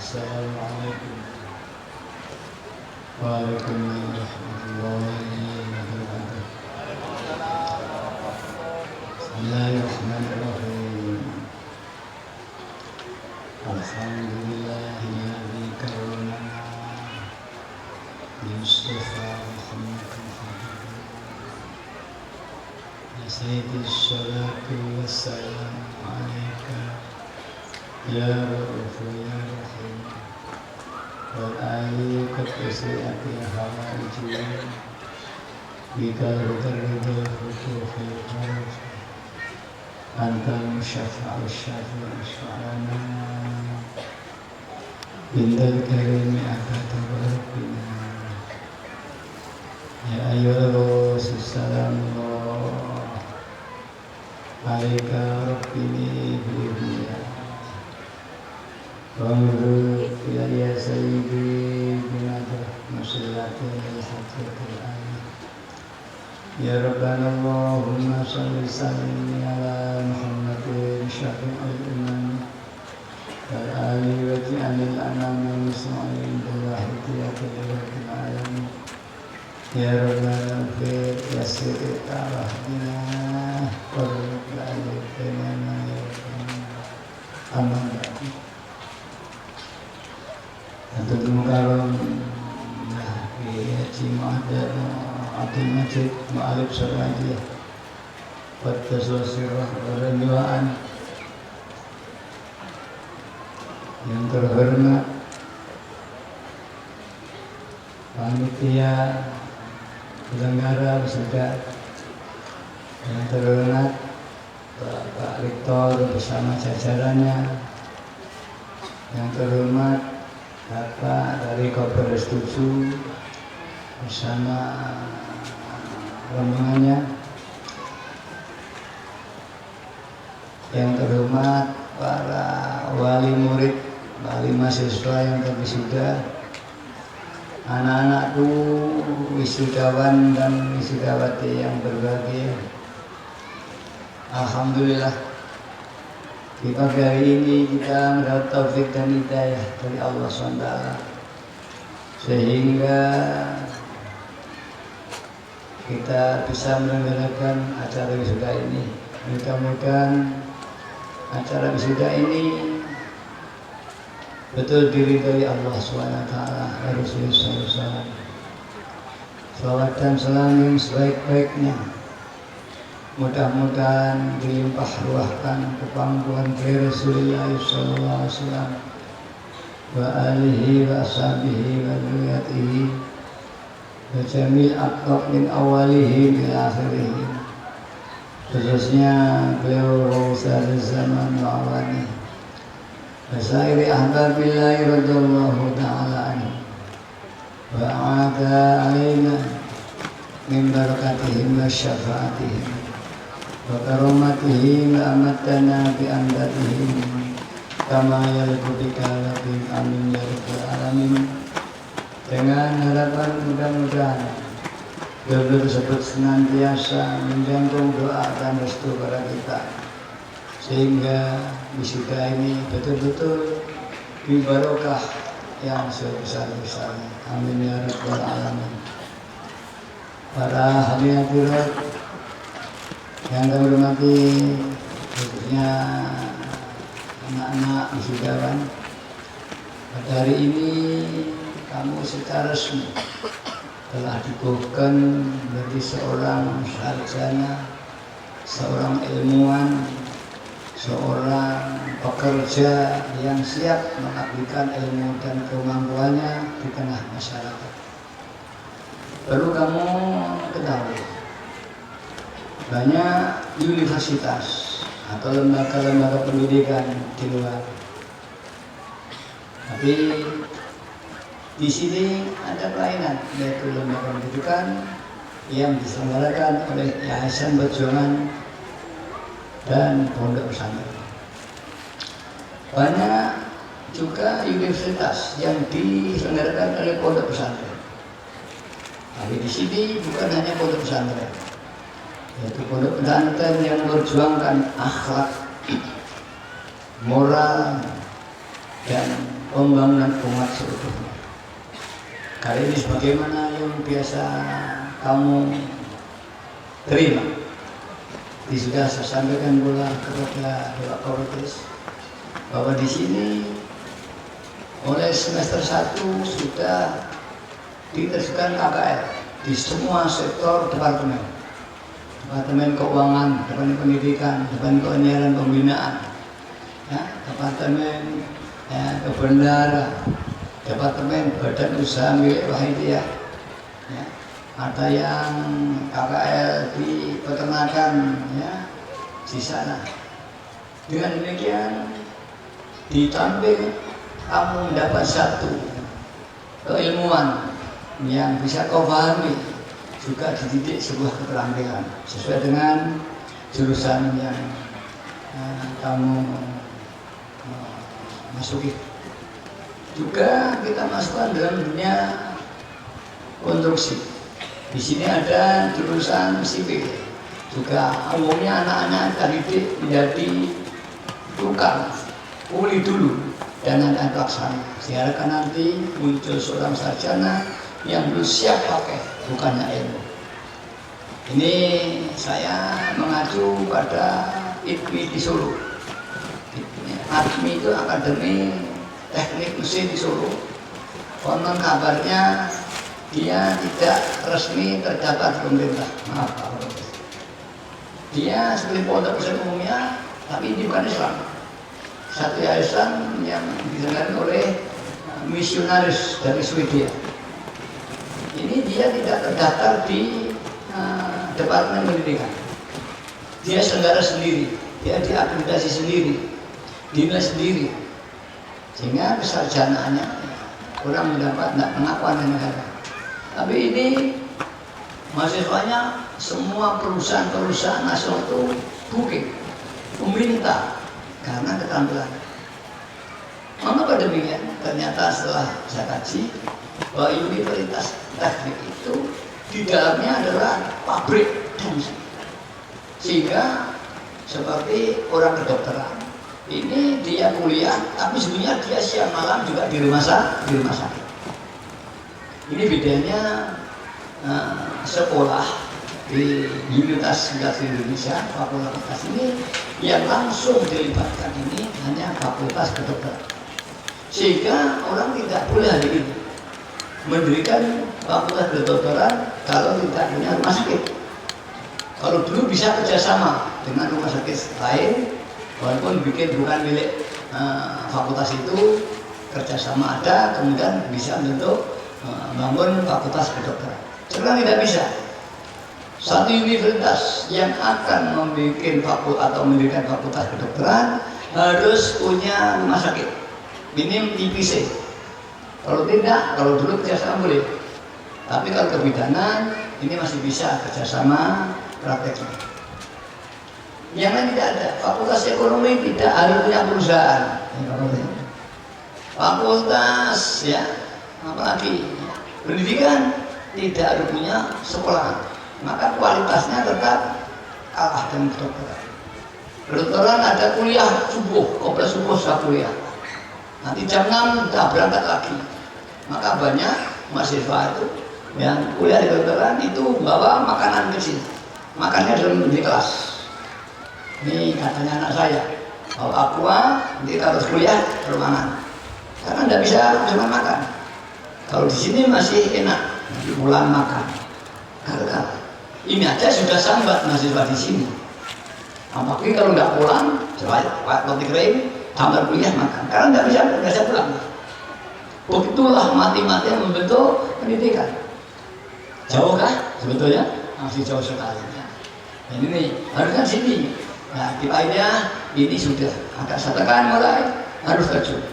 Assalamualaikum warahmatullahi wabarakatuh. Bismillahirrahmanirrahim. Alhamdulillahilladzi karramana Mustafa Muhammad ya sayyidi salatu wassalamu alaika ya Rauf ya Rahim wal ali qadisiyati hawaijin bika ridha futuhil haraj antal musyafa'u syafi'u sya'ana bindal karimi akatabarabina ya ayyuhal Rasulullah alaika rabbini bi'idniya Wangguru ya sayyidi binadah masyarakat al-haqiqal amin ya Rabbana Allahumma salli sallim ala Muhammadin syafi'il umam wal ali wa ji'anil anam muslimin billahiyatil rabbil alamin ya Rabbana fir yasir ta'wahina qurrub la'alikana ya Rabbana amin. Untuk mukaram Haji Mu'adad Abdul Majid Mu'alib Sarajiyah Fathaswa Sirah Waranjuaan yang terhormat panitia penyelenggara wisuda, yang terhormat Pak Rektor bersama jajarannya, yang terhormat Bapak dari Kopres 7 bersama rombongannya, yang terhormat para wali murid, wali mahasiswa yang terwisuda, anak-anakku wisudawan dan wisudawati yang berbahagia. Alhamdulillah di pagi hari ini kita mendapat taufik dan hidayah dari Allah SWT sehingga kita bisa menyelenggarakan acara wisuda ini. Mudah-mudahan acara wisuda ini betul diridhoi Allah SWT dan Rasulullah SAW. Salawat dan salam yang sebaik-baiknya mudah-mudahan dilimpah ruahkan kepangkuan Rasulullah sallallahu alaihi wasallam wa alihi wa ashabihi wa dzurriyyatihi wa jamil aqrab min awalihi ila akhirih, khususnya beliau Rasul zaman wa awani wa sairi ahbabillahi radhiyallahu ta'ala anhu wa a'ada alaina min barakatihim wa syafaatihim wa karomatihim wa amatana bi amdatihim kama yalqubika labim amin ya rabbal alamin. Dengan harapan mudah-mudahan beliau tersebut senantiasa menjangkau doa dan restu kepada kita sehingga wisuda ini betul-betul bibarokah yang sebesar-besarnya. Amin ya rabbal alamin. Para hadirin yang kami hormati, khususnya anak-anak wisudawan, pada hari ini kamu secara resmi telah dikukuhkan menjadi seorang sarjana, seorang ilmuwan, seorang pekerja yang siap mengabdikan ilmu dan kemampuannya di tengah masyarakat. Perlu kamu ketahui, banyak universitas atau lembaga-lembaga pendidikan di luar, tapi di sini ada kelainan, yaitu lembaga pendidikan yang diselenggarakan oleh Yayasan Perjuangan dan Pondok Pesantren. Banyak juga universitas yang diselenggarakan oleh Pondok Pesantren, tapi di sini bukan hanya Pondok Pesantren, yaitu pondok pesantren yang memperjuangkan akhlak, moral, dan pembangunan umat seutuhnya. Kali ini sebagaimana yang biasa kamu terima, sudah saya sampaikan pula kepada Bapak Kapolres bahwa di sini mulai semester 1 sudah diterjunkan KKR di semua sektor departemen keuangan, departemen pendidikan, departemen penyiaran pembinaan, ya, departemen kebendara, departemen badan usaha milik Wahidiyah, ya, ada yang KKR di peternakan, ya, di sana. Dengan demikian ditampil kamu mendapat satu keilmuan yang bisa kau pahami, juga dididik sebuah keterampilan sesuai dengan jurusan yang kamu masuki. Juga kita masukkan dalam dunia konstruksi. Di sini ada jurusan sipil. Juga umumnya anak-anak akan dididik menjadi tukang kuli dulu dan akan pelaksana. Diharapkan nanti muncul seorang sarjana yang belum siap pakai, bukannya ilmu. Ini saya mengacu pada IPMI di Solo. IPMI itu Akademi Teknik Mesin di Solo. Konon kabarnya dia tidak resmi terdaftar di pemerintah. Maaf Pak. Dia sebagai pondok pesantren umumnya, tapi ini bukan Islam. Satu yayasan yang diselenggarakan oleh misionaris dari Swedia. Ini dia tidak terdaftar di Departemen Pendidikan. Dia selenggara sendiri, dia diakreditasi sendiri, dinilai sendiri, sehingga kesarjanaannya kurang mendapat pengakuan dari negara. Tapi ini mahasiswanya semua perusahaan nasional itu booking, meminta karena keterampilan. Mengapa demikian? Ternyata setelah saya kaji bahwa Universitas Teknik itu di dalamnya adalah pabrik dan sehingga seperti orang kedokteran ini dia kuliah tapi sebenarnya dia siang malam juga di rumah sakit. Ini bedanya sekolah di Universitas Indonesia, fakultas ini yang langsung dilibatkan ini hanya fakultas kedokteran, sehingga orang tidak boleh hari ini mendirikan fakultas kedokteran kalau tidak punya rumah sakit. Kalau dulu bisa kerjasama dengan rumah sakit lain, walaupun bikin bukan milik fakultas itu, kerjasama ada, kemudian bisa untuk membangun fakultas kedokteran. Sekarang tidak bisa. Satu universitas yang akan membuat fakultas atau mendirikan fakultas kedokteran harus punya rumah sakit, minim IPC. Kalau tidak, kalau dulu kerjasama boleh. Tapi kalau kebidanan ini masih bisa kerjasama prakteknya. Yang lain tidak ada. Fakultas ekonomi tidak harus punya perusahaan. Fakultas ya, apalagi pendidikan tidak harus punya sekolah. Maka kualitasnya tetap kalah dengan kedokteran. Kedokteran ada kuliah subuh, kompleks subuh sudah kuliah. Nanti jam 6 sudah berangkat lagi. Maka banyak mahasiswa itu yang kuliah di kedokteran itu bawa makanan kecil, makannya di kelas. Ini katanya anak saya, bawa aqua, nanti harus kuliah ruangan. Karena tidak bisa cuma makan. Kalau di sini masih enak, nanti pulang makan. Karena ini aja sudah sambat mahasiswa di sini. Apalagi kalau nggak pulang, coba roti kering, tambah kuliah makan. Karena nggak bisa pulang. Begitulah mati-matian membentuk pendidikan. Jauh kah sebetulnya? Masih jauh sekali. Dan ini harusnya sini. Nah, tipanya ini sudah agak setekan mulai harus terjun.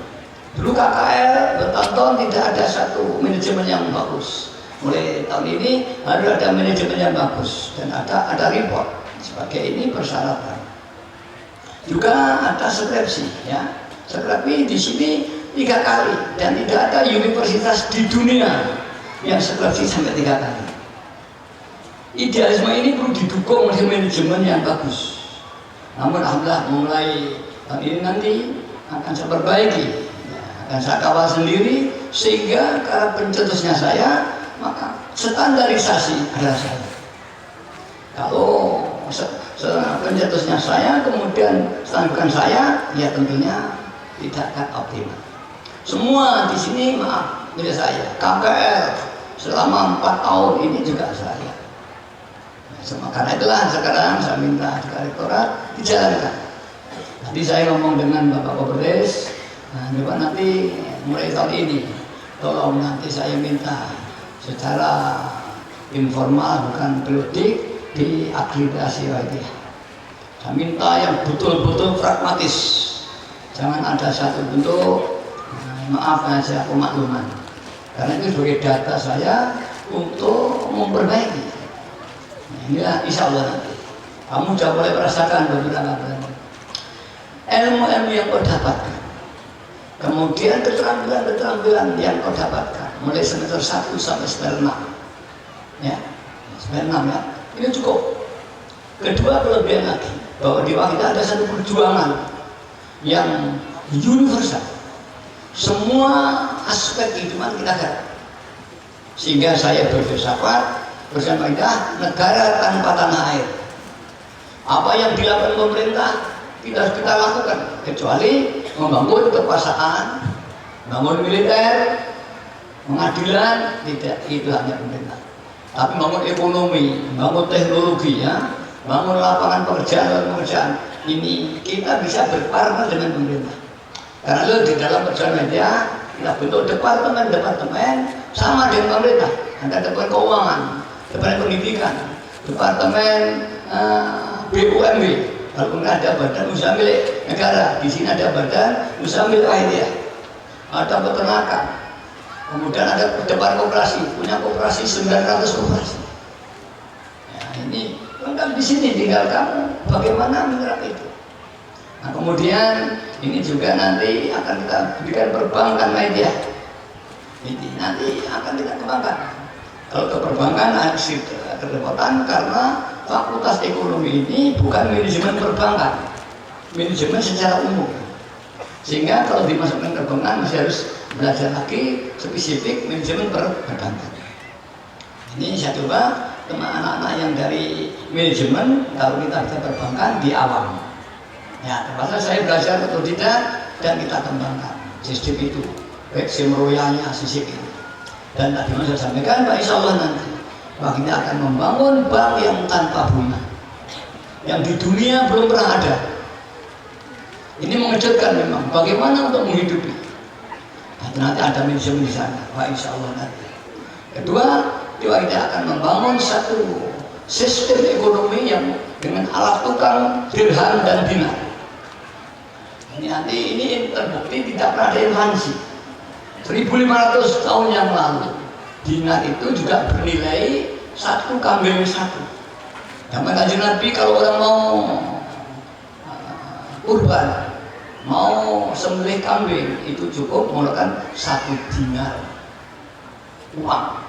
Dulu KKR bertonton tidak ada satu manajemen yang bagus. Mulai tahun ini harus ada manajemen yang bagus dan ada report sebagai ini persyaratan. Juga ada skripsi, ya. Skripsi di sini 3 kali dan tidak ada universitas di dunia yang skripsi sampai 3 kali. Idealisme ini perlu didukung oleh manajemen yang bagus. Namun alhamdulillah mulai tahun ini nanti akan saya perbaiki. Ya, dan saya kawal sendiri, sehingga karena pencetusnya saya, maka standarisasi adalah saya. Kalau pencetusnya saya, kemudian bukan saya, ya tentunya tidak akan optimal. Semua di sini maaf milik saya. KPL selama 4 tahun ini juga saya. Karena itulah sekarang saya minta Rektorat dijalankan. Tadi saya ngomong dengan Bapak Kapolres, coba nanti mulai tahun ini, tolong nanti saya minta secara informal bukan periodik diakreditasi lagi. Saya minta yang betul-betul pragmatis, jangan ada satu bentuk maaf saja pemakluman, karena itu sebagai data saya untuk memperbaiki. Inilah insya Allah nanti kamu sudah mulai merasakan beberapa ilmu-ilmu yang kau dapatkan, kemudian keterampilan yang kau dapatkan mulai semester 1 sampai semester 6 ya, semester 6 ya, ini cukup. Kedua, kelebihan lagi bahwa di Wahidah ada satu perjuangan yang universal, semua aspek kehidupan kita garap, sehingga saya berfilsafat bersama kita negara tanpa tanah air. Apa yang dilakukan pemerintah tidak harus kita lakukan, kecuali membangun kekuasaan, membangun militer, pengadilan, tidak, itu hanya pemerintah. Tapi membangun ekonomi, membangun teknologi, ya, membangun lapangan pekerjaan, ini kita bisa berpartner dengan pemerintah. Karena lo di dalam perjalanan media kita bentuk departemen sama dengan pemerintah. Ada departemen keuangan, departemen pendidikan, departemen BUMD. Kalau kemudian ada badan usaha milik negara, di sini ada badan usaha milik rakyat, ada peternakan, kemudian ada depan koperasi, punya koperasi 900 koperasi. Ya, ini lengkap di sini, tinggal kamu bagaimana menyerap itu. Nah, kemudian ini juga nanti akan kita berikan perbankan media. Ini nanti akan kita kembangkan. Kalau ke perbankan ada kedapatan karena fakultas ekonomi ini bukan manajemen perbankan, manajemen secara umum. Sehingga kalau dimasukkan ke perbankan masih harus belajar lagi spesifik manajemen perbankan. Ini saya coba teman anak-anak yang dari manajemen, kalau kita bisa perbankan di awam. Ya, terpaksa saya belajar atau tidak dan kita kembangkan sistem itu, baik semroyanya, sisik itu. Dan tadi saya sampaikan, Pak, insya Allah nanti Pak kita akan membangun bank yang tanpa bunga, yang di dunia belum pernah ada. Ini mengejutkan memang. Bagaimana untuk menghidupi? Nanti ada manajemen di sana, Pak, insya Allah nanti. Kedua, kita akan membangun satu sistem ekonomi yang dengan alat tukang dirham dan dinar. Ini nanti ini terbukti tidak pernah ada inflasi. 1500 tahun yang lalu dinar itu juga bernilai 1 kambing 1. Zaman Kanjeng Nabi kalau orang mau kurban, mau sembelih kambing itu cukup mengeluarkan 1 dinar uang.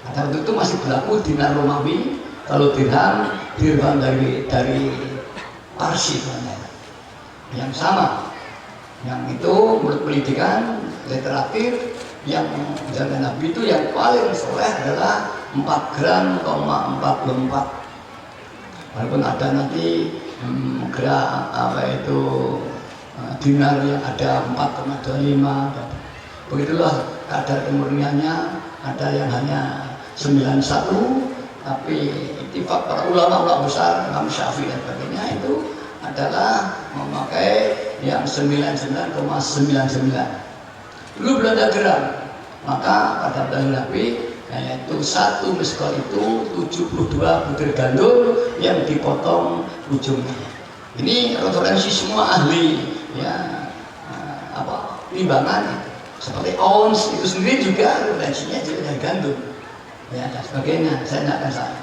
Pada waktu itu masih berlaku dinar Romawi, kalau dirham dari Parsi yang sama, yang itu menurut pendidikan literatur yang zaman Nabi itu yang paling soleh adalah 4 gram, 44. Walaupun ada nanti gerak dinar yang ada 4,25. Begitulah kadar kemurniannya. Ada yang hanya 91, tapi ittifaq para ulama besar, Imam Syafi'i dan sebagainya itu adalah memakai yang 99,99. Dulu belum ada gram, maka pada bulan Nabi yaitu 1 miskol itu 72 butir gandum yang dipotong ujungnya. Ini referensi semua ahli ya, timbangan seperti ons itu sendiri juga referensinya juga dari gandum ya, dan sebagainya. Saya tidak akan salah.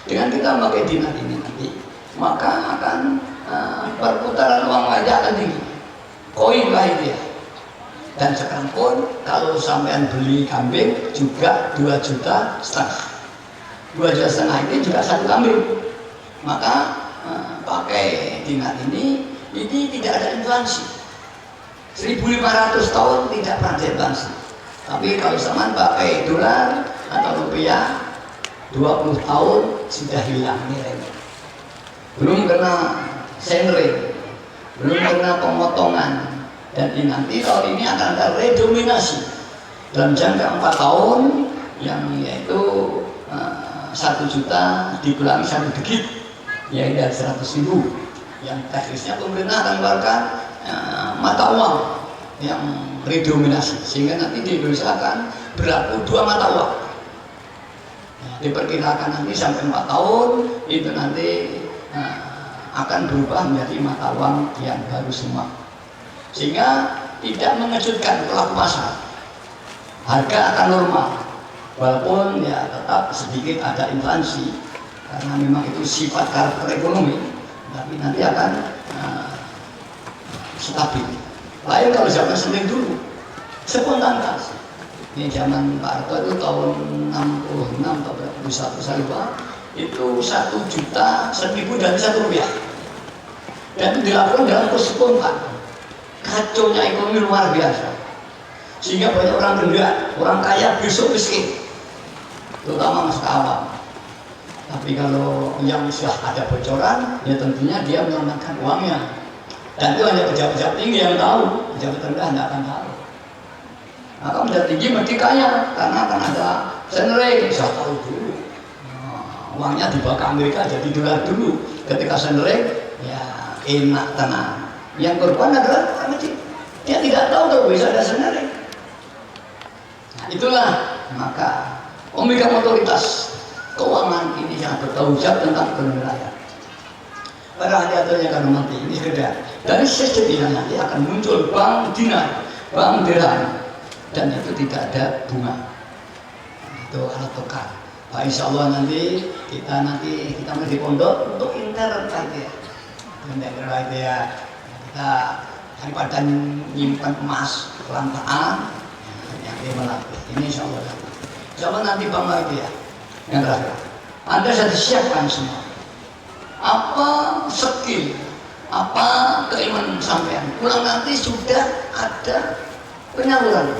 Dengan kita memakai dinar ini nanti, maka akan perputaran uang wajah akan tinggi, koin lah itu ya. Dan sekarang pun kalau sampean beli kambing juga 2,5 juta. 2,5 juta ini juga 1 kambing. Maka pakai dinar ini tidak ada inflasi. 1.500 tahun tidak pernah diinvasi. Tapi kalau zaman pakai dolar atau rupiah 20 tahun sudah hilang nilainya. Belum kena senre, belum kena pemotongan, dan nanti tahun ini akan ada redominasi dalam jangka 4 tahun yang yaitu 1 juta dikurangi 1 digit, yaitu 100.000. Yang teknisnya pemerintah akan mengeluarkan mata uang yang redominasi, sehingga nanti di Indonesia akan berlaku 2 mata uang. Diperkirakan nanti sampai 4 tahun itu nanti akan berubah menjadi mata uang yang baru semua, sehingga tidak mengejutkan pelaku pasar. Harga akan normal, walaupun ya tetap sedikit ada inflasi karena memang itu sifat karakter ekonomi, tapi nanti akan stabil. Lain kalau zaman sendiri dulu spontanitas. Ini zaman Pak Harto itu tahun 66 atau 21 saya lupa, itu 1 juta 1.000 dari 1 rupiah, dan dilakukan dalam spontan. Kacaunya ekonomi luar biasa, sehingga banyak orang denda, orang kaya besok miskin, terutama masyarakat awam. Tapi kalau yang sudah ada bocoran, ya tentunya dia menyelamatkan uangnya, dan itu hanya pejabat-pejabat tinggi yang tahu, pejabat rendah tidak akan tahu. Maka pejabat tinggi mesti kaya karena akan ada senre, saya tahu dulu. Uangnya dibawa ke Amerika jadi dolar dulu. Ketika senre, ya enak tenang. Yang korban adalah orang kecil. Dia tidak tahu kalau bisa ada senre. Nah, itulah maka pemegang otoritas keuangan ini yang bertanggung jawab tentang ekonomi rakyat. Para hadiahnya akan mati ini sekedar dari sistem ini nanti akan muncul bank dinar, bank dirham, dan itu tidak ada bunga. Itu alat tukar. Pak, insya Allah nanti kita di pondok untuk internet ya, kita daripada menyimpan emas kelantaan yang dimelatih ini insya Allah nanti Bang lagi ya. Yang terakhir, Anda sudah disiapkan semua apa skill, apa keimanan sampean, pulang nanti sudah ada penyaluran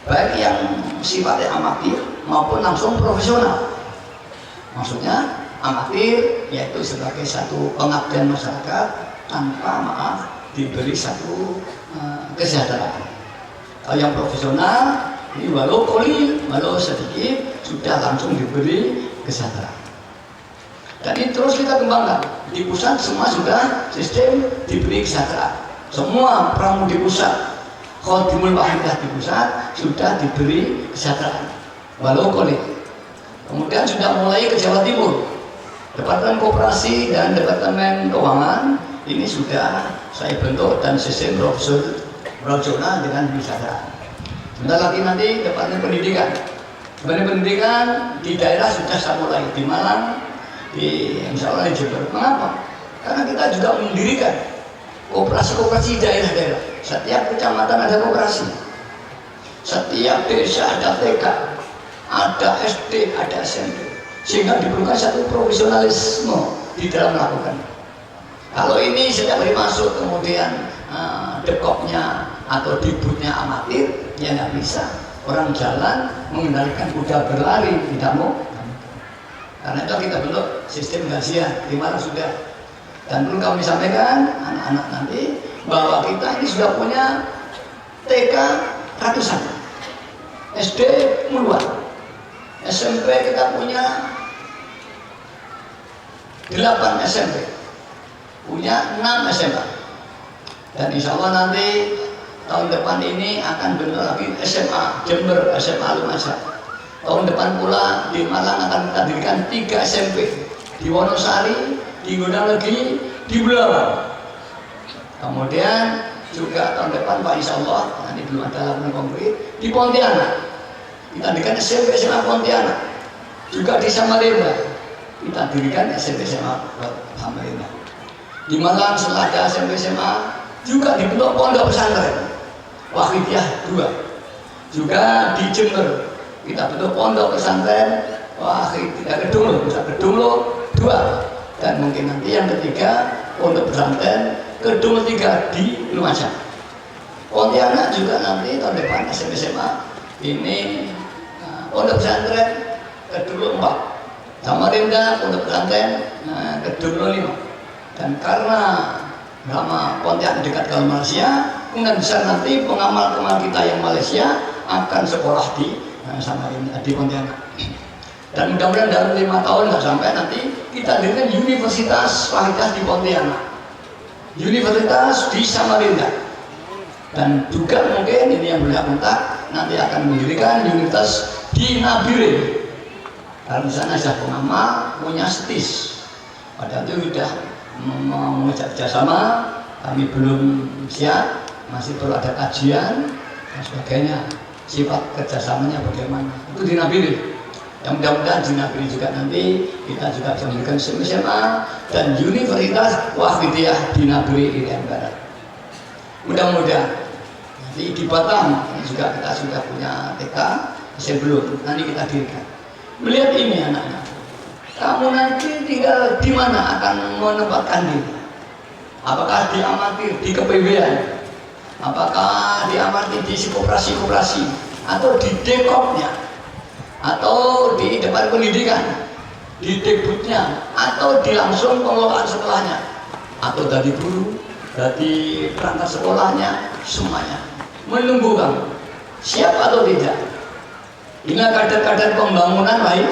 baik yang sifatnya amatir maupun langsung profesional. Maksudnya amatir yaitu sebagai satu pengabdian masyarakat tanpa maaf diberi satu kesejahteraan. Kalau yang profesional ini walau koli, walau sedikit sudah langsung diberi kesejahteraan. Dan ini terus kita kembangkan. Di pusat semua sudah sistem diberi kesejahteraan. Semua pramudi pusat, Khodimul Wahidah di pusat sudah diberi kesejahteraan walau koli. Kemudian sudah mulai ke Jawa Timur, Departemen Koperasi dan Departemen Keuangan ini sudah saya bentuk dan sistem profesional dengan kesejahteraan. Sebentar lagi nanti Departemen Pendidikan. Departemen Pendidikan di daerah sudah saya mulai di Malang, di insya Allah di Jember. Mengapa? Karena kita juga mendirikan koperasi-koperasi daerah-daerah. Setiap kecamatan ada koperasi, setiap desa ada TK, ada SD, ada SMP, sehingga diperlukan satu profesionalisme di dalam melakukan. Kalau ini setiap hari masuk kemudian dekopnya atau dibutnya amatir, ya nggak bisa. Orang jalan mengendalikan kuda berlari tidak mau. Karena itu kita bentuk sistem gaziah di mana sudah. Dan perlu kami sampaikan anak-anak nanti bahwa kita ini sudah punya TK ratusan, SD puluhan, SMP kita punya 8 SMP, punya 6 SMA, dan insya Allah nanti tahun depan ini akan bentuk lagi SMA Jember, SMA Lumajang. Tahun depan pula di Malang akan kita dirikan 3 SMP, di Wonosari, di Gondang-Legi, di Bulawan. Kemudian juga tahun depan Pak insya Allah nanti belum ada laporan konkret di Pontianak kita dirikan SMP SMA Pontianak, juga di Samarinda kita dirikan SMP SMA Samarinda. Di Malang setelah ada SMP SMA juga dibentuk pondok pesantren Wahidiyah 2. Juga di Jember kita bentuk pondok pesantren Wahidiyah Kedunglo 2, dan mungkin nanti yang ketiga pondok pesantren Kedunglo 3 di Lumajang. Pontianak juga nanti tahun depan SMP SMA ini pondok pesantren kedua 4, Samarinda pondok pesantren kedua 5. Dan karena nama Pontianak dekat ke Malaysia, kemungkinan besar nanti pengamal-pengamal kita yang Malaysia akan sekolah di Samarinda, di Pontianak. Dan mudah-mudahan dalam 5 tahun nggak sampai nanti kita dirikan Universitas Fahidah di Pontianak, Universitas di Samarinda, dan juga mungkin ini yang boleh kontak nanti akan mendirikan Universitas di Nabire. Karena di sana sudah pengamal punya STIS. Padahal itu sudah mengajak kerjasama, kami belum siap, masih perlu ada kajian dan sebagainya. Sifat kerjasamanya bagaimana? Itu di Nabire. Yang mudah-mudahan di Nabire juga nanti kita juga bisa memberikan SMA dan Universitas Wahidiyah di Nabire Irian Barat. Mudah-mudahan nanti di Batam ini juga kita sudah punya TK, saya belum, nanti kita dirikan. Melihat ini anak-anak, kamu nanti tinggal di mana akan menempatkan diri? Apakah di amatir, di KPW-an? Apakah di amatir di koperasi-koperasi? Atau di dekopnya? Atau di depan pendidikan? Di debutnya? Atau di langsung pengelolaan sekolahnya? Atau dari guru, dari perangkat sekolahnya, semuanya? Menunggu kamu, siap atau tidak? Inilah kadar-kadar pembangunan baik.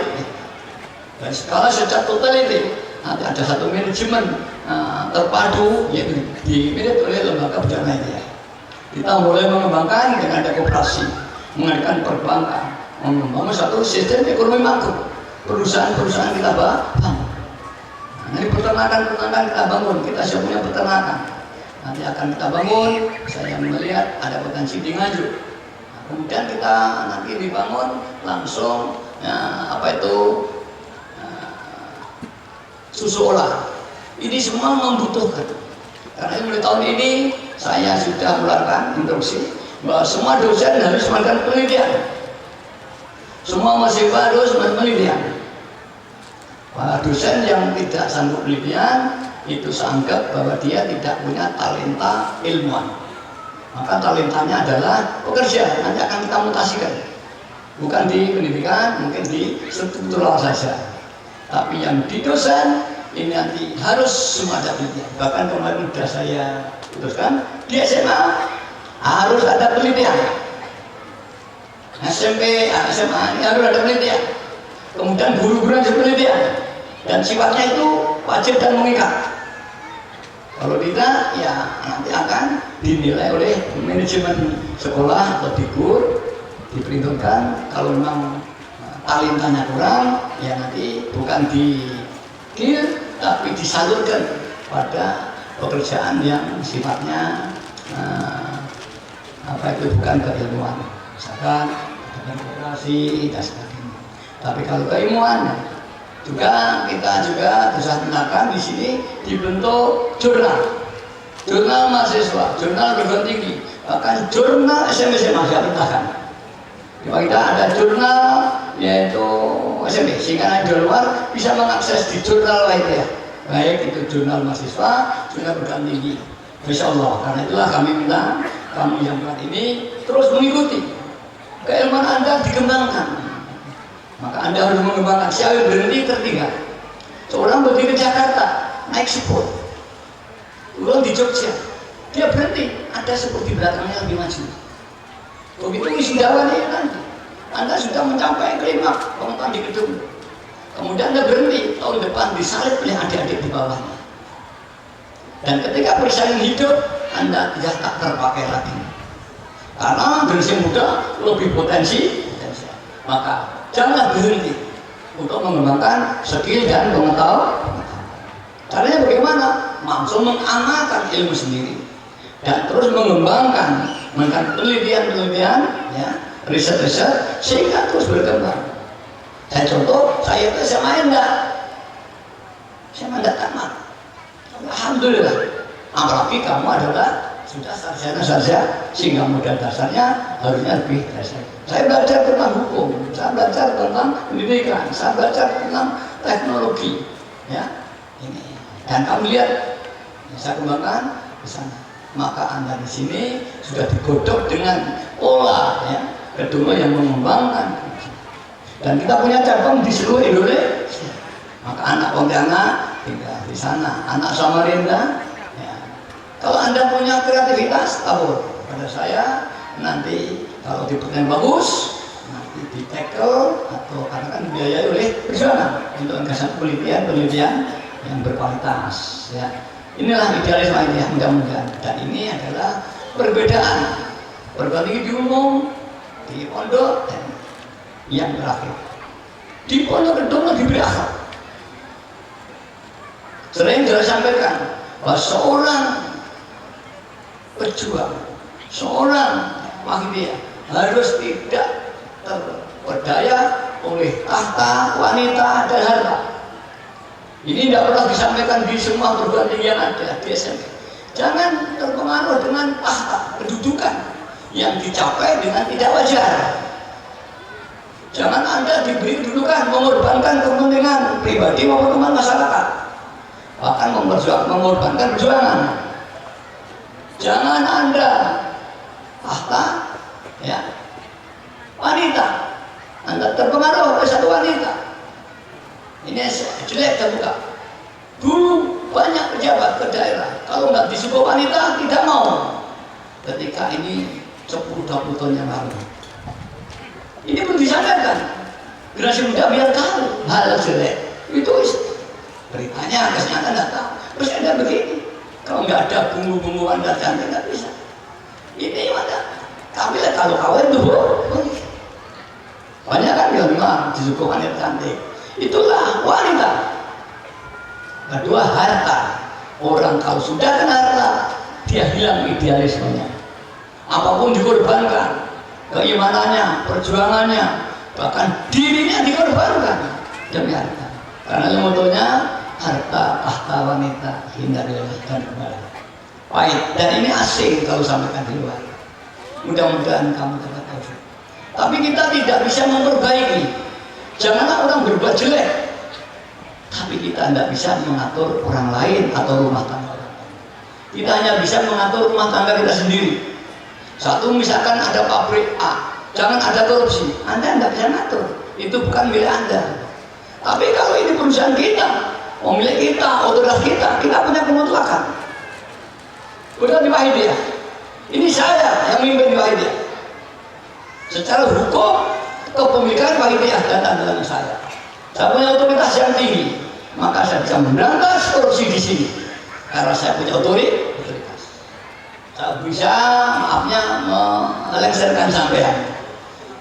Dan skala secara totality nanti ada satu manajemen terpadu yang dimiliki oleh lembaga perdana ya. Kita mulai mengembangkan dengan ada koperasi, mengadakan perbankan, membangun satu sistem ekonomi makro. Perusahaan-perusahaan kita bangun. Nanti peternakan kita bangun, kita siap punya peternakan. Nanti akan kita bangun. Saya melihat ada potensi di Nganjuk. Kemudian kita nanti dibangun langsung susu olah. Ini semua membutuhkan. Karena mulai tahun ini saya sudah melakukan instruksi bahwa semua dosen harus melakukan penelitian. Semua mahasiswa harus melakukan penelitian. Para dosen yang tidak sanggup penelitian itu saya anggap bahwa dia tidak punya talenta ilmuwan. Maka talentanya adalah pekerja, nanti akan kita mutasikan. Bukan di pendidikan, mungkin di struktural saja. Tapi yang di dosen, ini nanti harus semua ada penelitian. Bahkan kemarin sudah saya putuskan, di SMA harus ada penelitian. SMP, SMA ini harus ada penelitian. Kemudian guru-guru harus penelitian. Dan sifatnya itu wajib dan mengikat. Kalau tidak, ya nanti akan dinilai oleh manajemen sekolah atau dikur, diperhitungkan. Kalau memang talentanya kurang, ya nanti bukan di-kill, tapi disalurkan pada pekerjaan yang sifatnya bukan keilmuan. Misalkan dengan koperasi dan sebagainya. Tapi kalau keilmuan, juga kita juga bisa gunakan di sini dibentuk jurnal mahasiswa, jurnal perguruan tinggi, bahkan jurnal SMP masih kita ada jurnal yaitu SMP, sehingga di luar bisa mengakses di jurnal lainnya, baik itu jurnal mahasiswa, jurnal perguruan tinggi. Insya Allah, karena itulah kami minta kamu yang berat ini terus mengikuti keilmuan Anda dikembangkan. Maka Anda harus mengembangkan. Siapa yang berhenti tertinggal. Seorang berdiri di Jakarta, naik sepur, ulang di Jogja, dia berhenti, ada sepur di belakangnya yang lebih maju. Begitu wisudawan ya nanti, Anda sudah mencapai klimaks pengetahuan di gedung. Kemudian Anda berhenti, tahun depan disalib oleh adik-adik di bawahnya. Dan ketika persaingan hidup, Anda tidak tak terpakai lagi. Karena generasi muda lebih potensi. Maka janganlah berhenti untuk mengembangkan skill dan pengetahuan. Caranya bagaimana? Langsung mengamalkan ilmu sendiri dan terus mengembangkan penelitian-penelitian, ya, riset-riset sehingga terus berkembang. Saya contoh, saya itu saya enggak tamat. Alhamdulillah. Apalagi kamu adalah sudah sarjana saja, sehingga modal dasarnya harusnya lebih dasar. Saya belajar tentang hukum, saya belajar tentang pendidikan, saya belajar tentang teknologi, ya ini. Dan kamu lihat, saya kembangkan di sana. maka Anda di sini sudah digodok dengan pola ya, kedua yang mengembangkan. Dan kita punya cabang di seluruh Indonesia. Maka anak Pontianak tinggal di sana, anak Samarinda. Ya. Kalau Anda punya kreativitas, tabur pada saya nanti kalau diperlukan bagus, nanti di tackle atau karena kan dibiayai oleh perjuangan untuk angkasa penelitian yang berkualitas. Ya. Inilah idealisme ini mudah-mudahan. Dan ini adalah perbedaan tinggi di umum, di pondok, dan yang terakhir di pondok kedua diberi akhlak. Sering saya sampaikan bahwa seorang pejuang, seorang Muhammadiyah harus tidak terperdaya oleh tahta, wanita, dan harta. Ini tidak pernah disampaikan di semua perguruan tinggi yang ada di SMP. Jangan terpengaruh dengan tahta, kedudukan yang dicapai dengan tidak wajar. Jangan Anda diberi kedudukan mengorbankan kepentingan pribadi maupun kepentingan masyarakat, bahkan mengorbankan perjuangan. Jangan Anda tahta, ya, wanita, Anda terpengaruh oleh satu wanita. Ini jelek terbuka. Dulu banyak pejabat ke daerah, kalau nggak disebut wanita tidak mau. Ketika ini 10-20 tahun yang lalu, ini pun disampaikan. Generasi muda biar tahu hal jelek itu beritanya, kesehatan nggak tahu. Terus ada begini, kalau nggak ada bumbu-bumbu wanita cantik nggak bisa. Ini ada. Tapi kalau kawin tuh banyak kan yang memang disuguh wanita cantik. Itulah wanita. Kedua, harta. Orang kalau sudah kena harta, dia hilang idealismenya. Apapun dikorbankan, keimanannya, perjuangannya, bahkan dirinya dikorbankan demi harta. Karena motonya harta tahta wanita hindarilah dan kembali. Baik, dan ini asing kalau sampaikan di luar. Mudah-mudahan kamu dapat tahu. Tapi kita tidak bisa memperbaiki. Janganlah orang berbuat jelek, tapi kita tidak bisa mengatur orang lain atau rumah tangga orang lain. Kita hanya bisa mengatur rumah tangga kita sendiri. Satu, misalkan ada pabrik A, jangan ada korupsi. Anda tidak bisa mengatur, itu bukan milik Anda. Tapi kalau ini perusahaan kita, milik kita, otoritas kita punya kemutlakan. Udah di Wahidiyah. Ini saya yang memimpin Wahidiyah. Secara hukum kepemilikan Wahidiyah dan tanda saya. Saya punya otoritas yang tinggi, maka saya bisa memberantas korupsi di sini. Karena saya punya otoritas. Saya bisa, maafnya, melengsarkan sampean.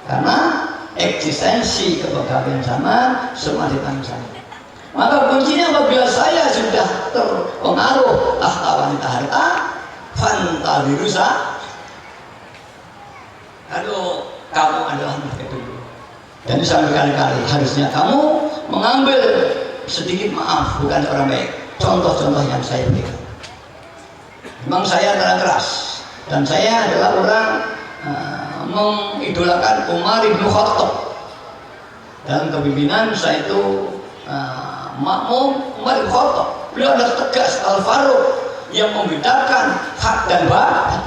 Karena eksistensi kepegawaian sama semua di tangan saya. Maka kuncinya apabila saya sudah terpengaruh tahta wanita harta, fantabirusa. Kalau kamu adalah mereka dulu. Dan sampai kali-kali harusnya kamu mengambil sedikit maaf, bukan orang baik. Contoh-contoh yang saya berikan. Memang saya terang keras dan saya adalah orang mengidolakan Umar bin Khattab. Dalam kepemimpinan saya itu makmum Umar bin Khattab. Beliau adalah tegas Al-Faruq yang membedakan hak dan batil.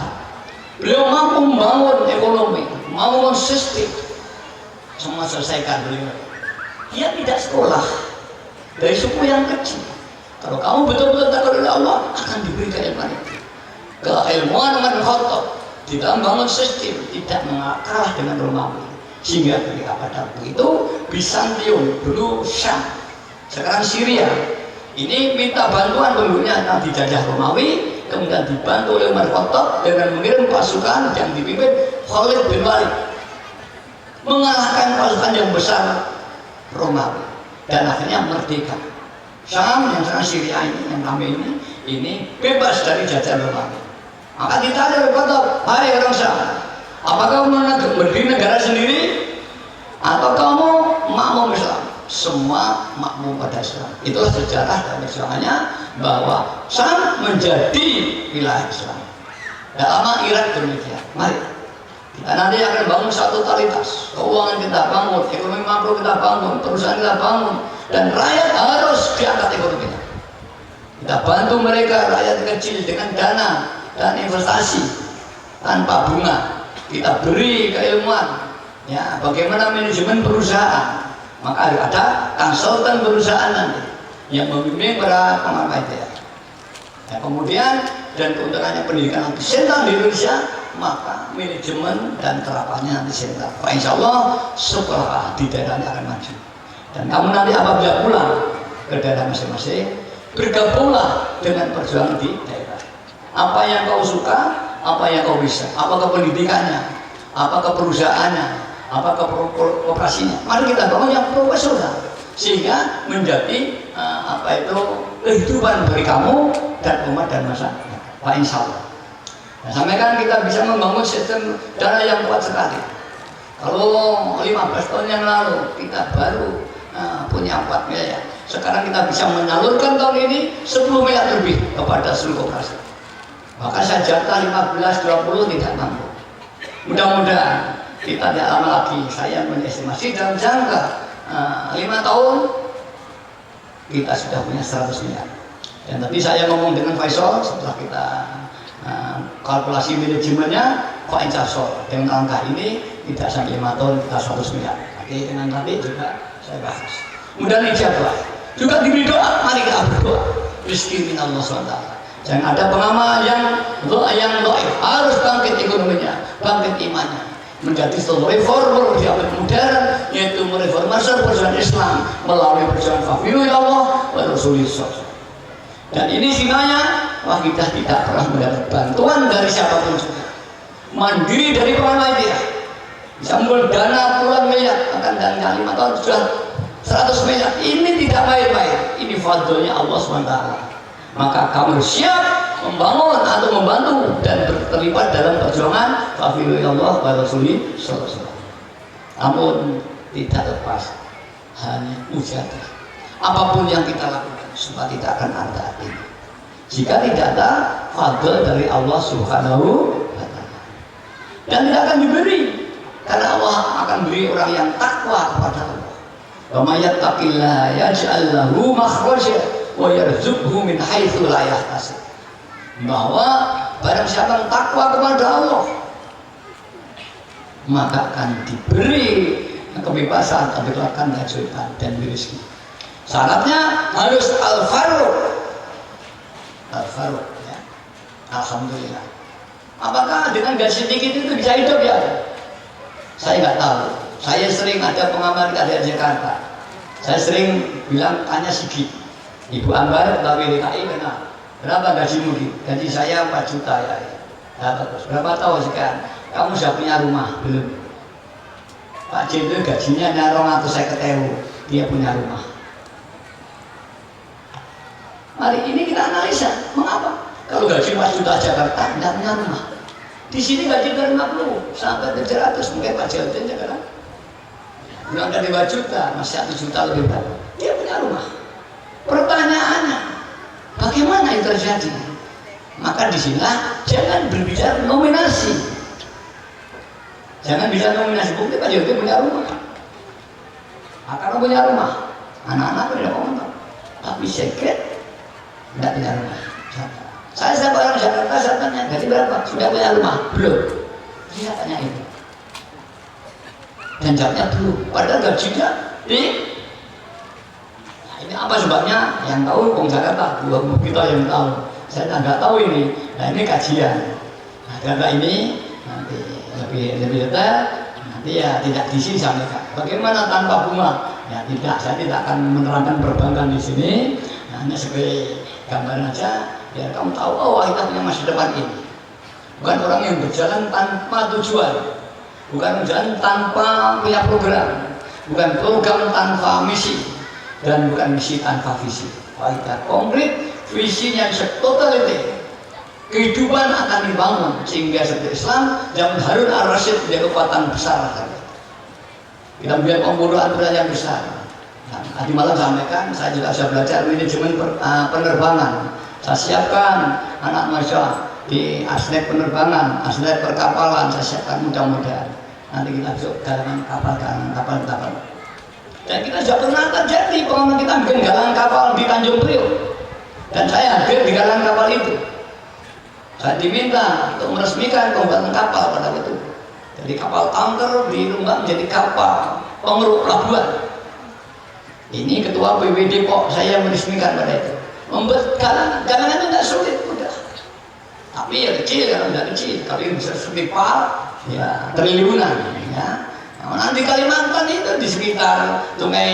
Beliau mampu membangun ekonomi, membangun sistem. Semua selesaikan beliau. Dia tidak sekolah dari suku yang kecil. Kalau kamu betul-betul takut oleh Allah, akan diberi keilmuan itu. Keilmuan Umar bin Khattab di dalam bangun sistem tidak kalah dengan Romawi. Sehingga ketika pada waktu itu Bizantium, dulu Syam, sekarang Syria, ini minta bantuan dulunya yang dijajah Romawi, kemudian dibantu oleh Umar bin Khattab dengan mengirim pasukan yang dipimpin Khalid bin Walid, mengalahkan pasukan yang besar Romawi dan akhirnya merdeka. Syam yang sekarang Syria ini, yang kami ini bebas dari jajahan Romawi. Maka ditanya oleh Khattab, hai orang Syam, apakah kamu berdiri negara sendiri atau kamu makmum Islam? Semua makmum pada Islam. Itulah sejarah dan perjuangannya bahwa Syam menjadi wilayah Islam. Dan lama Irak demikian. Mari kita nanti akan bangun satu totalitas. Keuangan kita bangun, ekonomi makro kita bangun, perusahaan kita bangun, dan rakyat harus diangkat ekonominya. Kita bantu mereka rakyat kecil dengan dana dan investasi tanpa bunga. Kita beri keilmuan, ya, bagaimana manajemen perusahaan. Maka ada konsultan perusahaan nanti yang membimbing para pemakai itu. Ya, kemudian dan keuntungannya pendidikan nanti sentral di Indonesia, maka manajemen dan terapannya nanti sentral. Insya Allah sekolah di daerahnya akan maju. Dan kamu nanti apabila pulang ke daerah masing-masing, bergabunglah dengan perjuangan di daerah. Apa yang kau suka, apa yang kau bisa, apakah pendidikannya, apakah perusahaannya, apakah kooperasinya. Mari kita bangun yang profesional sehingga menjadi kehidupan bagi kamu dan umat dan masyarakat. Pak insya Allah. Nah, sampaikan kita bisa membangun sistem dana yang kuat sekali. Kalau 15 tahun yang lalu kita baru punya 4 miliar, sekarang kita bisa menyalurkan tahun ini 10 miliar lebih kepada seluruh koperasi. Maka saya jatah 15-20 tidak mampu. Mudah-mudahan kita tidak lama lagi, saya menestimasi dalam jangka 5 tahun kita sudah punya 100 miliar. Dan tadi saya ngomong dengan Faisal setelah kita kalkulasi manajemennya, Pak Insya dengan angka ini tidak sampai 5 tahun kita 100 miliar. Jadi dengan tadi juga saya bahas. Mudah ijabah. Juga diberi doa, mari kita berdoa. Rizki min Allah SWT. Jangan ada pengamal yang doa harus bangkit ekonominya, bangkit imannya, menjadi seluruh reformer di abad modern, yaitu mereformasi perjuangan Islam melalui perjuangan Fafiru ya Allah wa Rasulullah. Dan ini singanya, wah kita tidak pernah mendapat bantuan dari siapapun juga. Mandiri dari pengamal dia, bisa mengumpul dana puluhan miliar, akan dalam 5 tahun sudah 100 miliar. Ini tidak main-main, ini fadlnya Allah SWT. Maka kamu siap membangun atau membantu dan terlibat dalam perjuangan Fafiru ya Allah wa Rasulullah. Namun tidak lepas hanya mujahadah. Apapun yang kita lakukan supaya tidak akan ada ini jika tidak ada fadl dari Allah Subhanahu wa Ta'ala, dan tidak akan diberi, karena Allah akan beri orang yang takwa kepada Allah. Wa may yattaqillaha yaj'al lahu makhraja wa yarzuqhu min haitsu la yahtasib. Bahwa barang siapa yang takwa kepada Allah, maka akan diberi kebebasan, kebebasan kehidupan dan rezeki. Syaratnya harus al-faruq, ya. Alhamdulillah. Apakah dengan gaji sedikit itu bisa hidup ya? Saya nggak tahu. Saya sering ada pengamal di Jakarta. Saya sering bilang tanya Sigit, Ibu Ambar tapi DKI kenal. Berapa gajimu? Gaji saya 4 juta ya. Nah, bagus. Berapa tahun sekarang? Kamu sudah punya rumah belum? Pak Jen itu gajinya 250.000, dia punya rumah. Hari ini kita analisa, mengapa? Kalau gaji 4 juta Jakarta, tidak punya rumah. Di sini gaji 50 sampai 700, mungkin Pak Jalten Jakarta. Bulan dari 2 juta, masih 1 juta lebih banyak. Dia punya rumah. Pertanyaannya, bagaimana itu terjadi? Maka disinilah jangan berbicara nominasi. Jangan bicara nominasi. Bukti Pak Jalten punya rumah. Karena punya rumah, anak-anak tidak komentar. Tapi secret tidak punya rumah. Saya orang Jakarta, saya tanya, gaji berapa? Sudah punya rumah? Belum. Dia tanya ini. Dan jawabnya belum. Padahal gajinya nah, ini apa sebabnya? Yang tahu Bung Jakarta, kita yang tahu. Saya tidak tahu ini. Nah ini kajian. Nah karena ini nanti lebih detail. Nanti ya tidak di sini sampaikan. Bagaimana tanpa bunga? Ya tidak. Saya tidak akan menerangkan perbankan di sini. Nah, hanya sebagai gambaran aja biar kamu tahu, oh kita punya masa depan ini. Bukan orang yang berjalan tanpa tujuan, bukan berjalan tanpa punya program, bukan program tanpa misi, dan bukan misi tanpa visi. Kita konkret visinya totality, kehidupan akan dibangun sehingga seperti Islam zaman Harun al-Rasyid menjadi kekuatan besar. Kita melihat pembunuhan yang besar. Tadi malam sampaikan, saya juga sudah belajar manajemen penerbangan. Saya siapkan anak mahasiswa di asnet penerbangan, asnet perkapalan. Saya siapkan mudah-mudahan nanti kita besok galangan kapal. Dan kita sudah pernah terjadi pengalaman kita bikin galangan kapal di Tanjung Priok. Dan saya hadir di galangan kapal itu. Saya diminta untuk meresmikan pembuatan kapal pada waktu itu. Jadi kapal tanker dirubah menjadi kapal pengeruk pelabuhan. Ini ketua PWD Depok, saya meresmikan pada itu. Membuat galangan itu nggak sulit, udah. Tapi ya kecil, kalau nggak kecil, kalau bisa sepipal, ya triliunan. Ya. Nah, nanti Kalimantan itu di sekitar sungai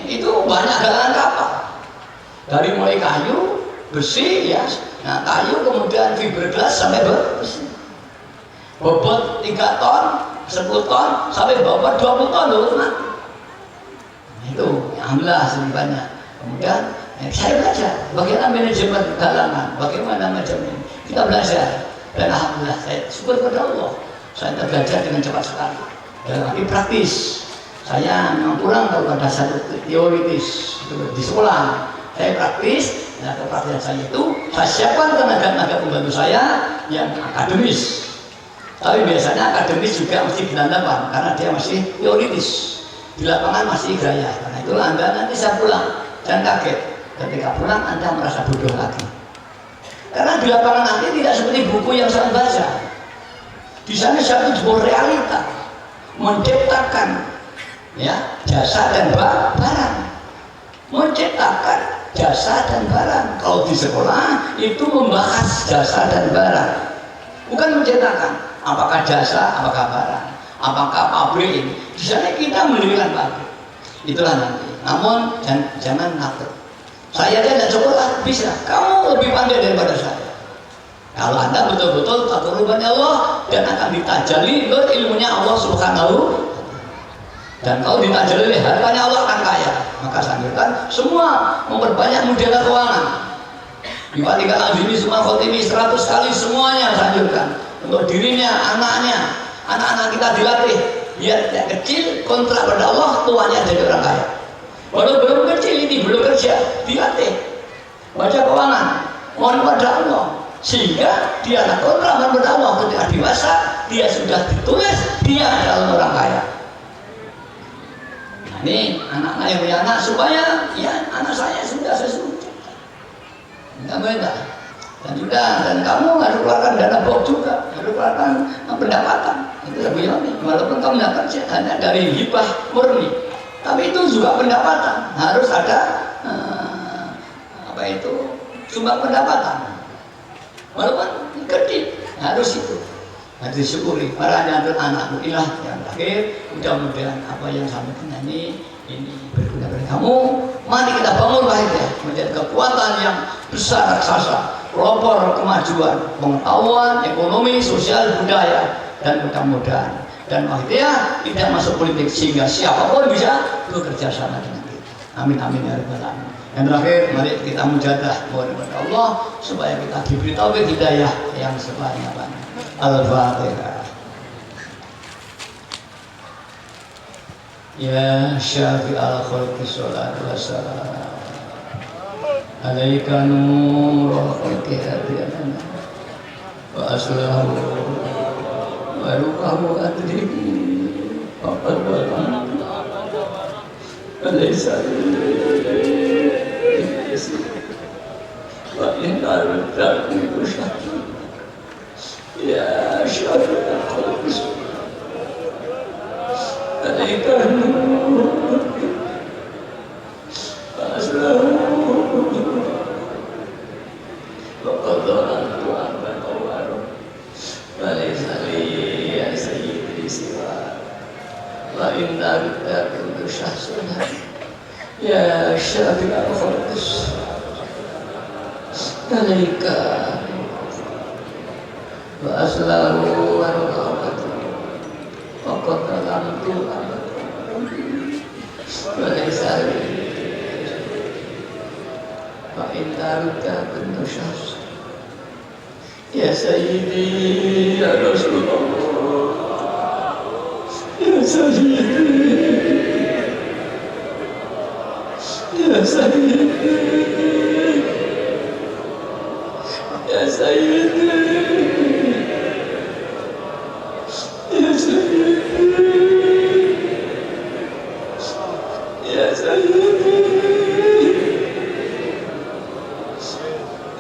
itu banyak galangan kapal. Dari mulai kayu, besi, ya. Nah kayu kemudian fiberglass sampai besi. Bobot 3 ton, 10 ton, sampai bobot 20 ton loh. Nah, itu, alhamdulillah lebih banyak. Kemudian saya belajar bagaimana manajemen galangan, bagaimana macam ini. Kita belajar dan alhamdulillah saya syukur kepada Allah. Saya belajar dengan cepat sekali. Dan lagi praktis. Saya memang kurang kepada satu teoritis di sekolah. Saya praktis. Nah, kepraktisan saya itu saya siapkan tenaga-tenaga pembantu saya yang akademis. Tapi biasanya akademis juga mesti dilandapan karena dia masih teoritis. Di lapangan masih gaya. Karena itulah Anda nanti saya pulang dan kaget. Ketika pulang Anda merasa bodoh lagi. Karena di lapangan nanti tidak seperti buku yang saya baca. Di sana saya itu realita, menciptakan ya jasa dan barang, menciptakan jasa dan barang. Kalau di sekolah itu membahas jasa dan barang, bukan menciptakan. Apakah jasa, apakah barang, apakah pabrik ini. Di sana kita mendirikan pabrik. Itulah nanti. Namun jangan takut. Saya aja tidak sekolah bisa. Kamu lebih pandai daripada saya. Kalau Anda betul-betul takut rupanya Allah dan akan ditajali oleh ilmunya Allah Subhanahu. Dan kalau ditajali oleh hartanya Allah akan kaya. Maka sanjurkan semua memperbanyak modal keuangan. Dibandingkan Al-Azimi semua khotimi 100 kali semuanya sanjurkan. Untuk dirinya, anaknya, anak-anak kita dilatih biar tidak kecil kontrak pada Allah, tuanya jadi orang kaya. Walau belum kecil ini belum kerja, dilatih baca keuangan, mohon pada Allah sehingga dia anak kontrak pada Allah. Ketika dewasa dia sudah ditulis dia adalah orang kaya. Nah, ini anak-anak yang punya anak supaya ya anak saya sudah sesuai. Enggak beda. Dan juga dan kamu harus keluarkan dana box juga, harus keluarkan pendapatan. Itu lebih ini. Walaupun kamu tidak kerja hanya dari hibah murni, tapi itu juga pendapatan. Harus ada apa itu sumbang pendapatan. Walaupun kecil harus itu. Harus disyukuri. Para anak-anak inilah yang terakhir. Mudah-mudahan apa yang sampaikan ini berguna bagi kamu. Mari kita bangun lahirnya menjadi kekuatan yang besar raksasa. Pelopor kemajuan, pengetahuan, ekonomi, sosial, budaya, dan mudah-mudahan dan akhirnya tidak masuk politik sehingga siapapun bisa bekerja sama dengan kita. Amin amin ya rabbal alamin. Yang terakhir, mari kita mujadah kepada Allah supaya kita diberi taufik hidayah yang sebanyak-banyaknya. Al-Fatihah. Ya Syafi'al khalqi sholatu wassalam alaika nurul khalqi hadiyana wa aslahu wa rukahu adrihi faqad walam alaysa wa inna al-darbi ushatu ya Syafi'al khalqi alaika nurul wa aslahu ya Syafi'al khalqis alaika wa aslahu wa raqabatu wa qadalantu wa laysa wa indaruka bintu syahs ya sayyidi ya Rasulullah ya sayyidi ya sayyidi ya sayyidi ya sayyidi ya sayyidi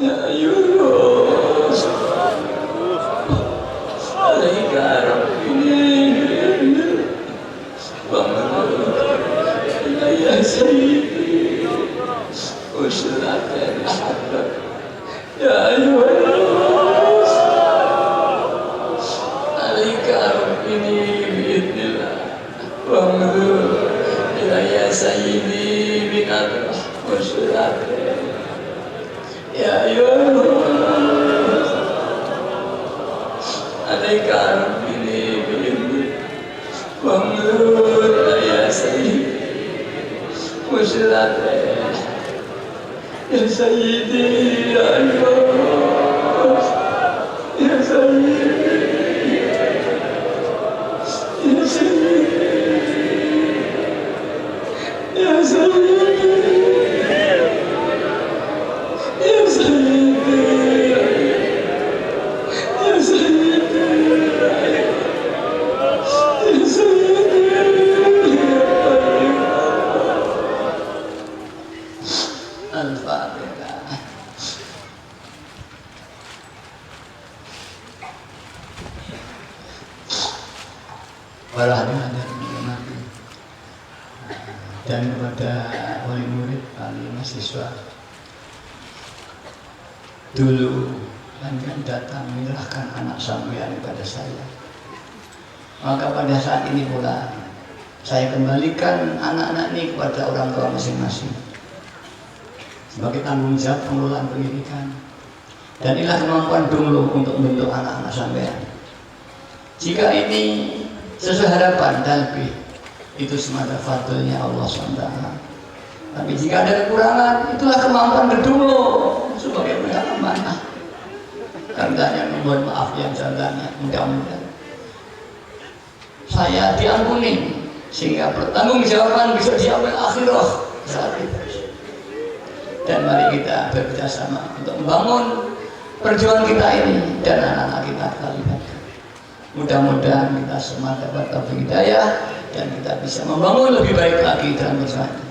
ya Yunus alaika rabbi wa ya sayyidi usrakan ahabbak ya ayyuhan alaika rabbi bi'idnillah wa ya sayyidi binadrah usrakan ya ayyuhan alaika rabbi bi'idnillah wa ya sayyidi usrakan ya sayyidi ya ayyuhan ya sayyidi ya sayyidi ya sayyidi ya sayyidi ya sayyidi ya sayyidi Al-Fatihah. Para hadirin yang dirahmati dan kepada wali murid, wali mahasiswa, dulu kan datang menyerahkan anak sampean kepada saya, maka pada saat ini pula saya kembalikan anak-anak ini kepada orang tua masing-masing sebagai tanggung jawab pengelolaan pendidikan. Dan inilah kemampuan dulu untuk membentuk anak-anak sampean. Jika ini sesuai harapan dan lebih, itu semata fadlnya Allah SWT. Tapi jika ada kekurangan, itulah kemampuan kedua sebagai penegak amanah. Karenanya mohon maaf yang sebenarnya, mudah-mudahan saya diampuni sehingga pertanggungjawaban bisa diambil akhirah saat itu. Dan mari kita bekerjasama untuk membangun perjuangan kita ini dan anak-anak kita terlibatkan. Mudah-mudahan kita semua dapat taufik hidayah dan kita bisa membangun lebih baik lagi dalam perjuangan.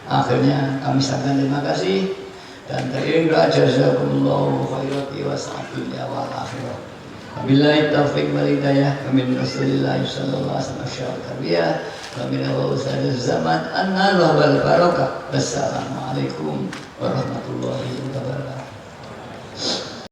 Akhirnya kami sampaikan terima kasih dan teriring doa jazakumullahu khairati wa sa'adunya wal akhirah. Wabillahi taufiq wal hidayah. Amin. Rasulillah sallallahu alaihi wasallam. Amin. Wa usadz zaman an-nar wal barakah. Wassalamualaikum warahmatullahi wabarakatuh.